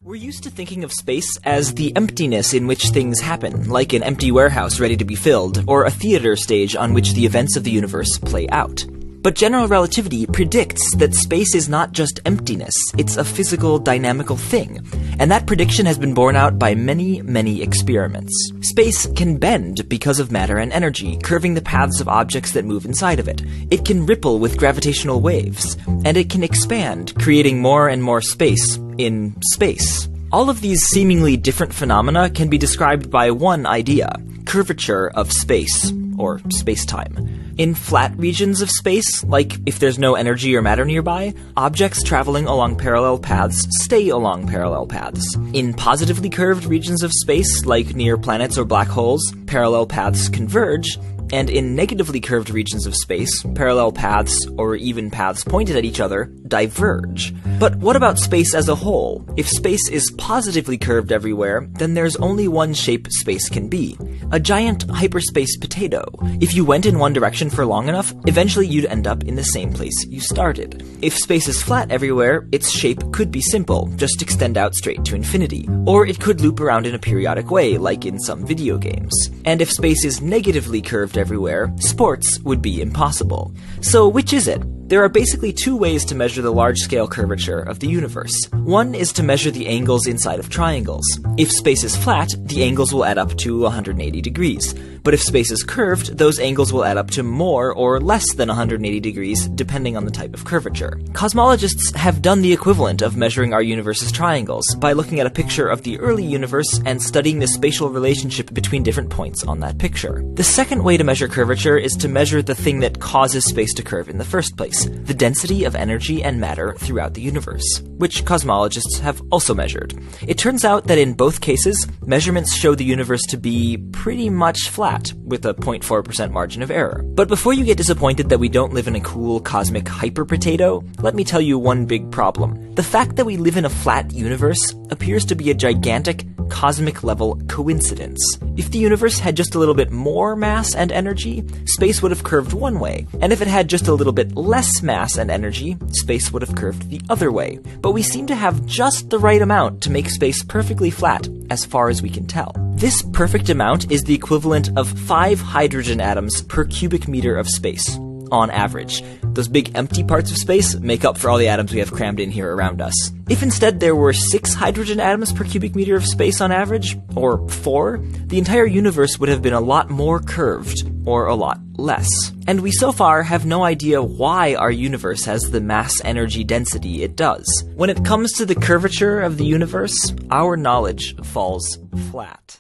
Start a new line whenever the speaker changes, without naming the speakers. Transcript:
We're used to thinking of space as the emptiness in which things happen, like an empty warehouse ready to be filled, or a theater stage on which the events of the universe play out. But general relativity predicts that space is not just emptiness, it's a physical, dynamical thing. And that prediction has been borne out by many, many experiments. Space can bend because of matter and energy, curving the paths of objects that move inside of it. It can ripple with gravitational waves, and it can expand, creating more and more space in space. All of these seemingly different phenomena can be described by one idea: curvature of space, or spacetime. In flat regions of space, like if there's no energy or matter nearby, objects traveling along parallel paths stay along parallel paths. In positively curved regions of space, like near planets or black holes, parallel paths converge, and in negatively curved regions of space, parallel paths, or even paths pointed at each other, diverge. But what about space as a whole? If space is positively curved everywhere, then there's only one shape space can be: a giant hyperspace potato. If you went in one direction for long enough, eventually you'd end up in the same place you started. If space is flat everywhere, its shape could be simple, just extend out straight to infinity. Or it could loop around in a periodic way, like in some video games. And if space is negatively curved everywhere, sports would be impossible. So which is it? There are basically two ways to measure the large-scale curvature of the universe. One is to measure the angles inside of triangles. If space is flat, the angles will add up to 180 degrees. But if space is curved, those angles will add up to more or less than 180 degrees, depending on the type of curvature. Cosmologists have done the equivalent of measuring our universe's triangles by looking at a picture of the early universe and studying the spatial relationship between different points on that picture. The second way to measure curvature is to measure the thing that causes space to curve in the first place: the density of energy and matter throughout the universe, which cosmologists have also measured. It turns out that in both cases, measurements show the universe to be pretty much flat, with a 0.4% margin of error. But before you get disappointed that we don't live in a cool cosmic hyper-potato, let me tell you one big problem. The fact that we live in a flat universe appears to be a gigantic, cosmic-level coincidence. If the universe had just a little bit more mass and energy, space would have curved one way, and if it had just a little bit less mass and energy, space would have curved the other way. But we seem to have just the right amount to make space perfectly flat, as far as we can tell. This perfect amount is the equivalent of 5 hydrogen atoms per cubic meter of space, on average. Those big empty parts of space make up for all the atoms we have crammed in here around us. If instead there were 6 hydrogen atoms per cubic meter of space on average, or 4, the entire universe would have been a lot more curved, or a lot less. And we so far have no idea why our universe has the mass energy density it does. When it comes to the curvature of the universe, our knowledge falls flat.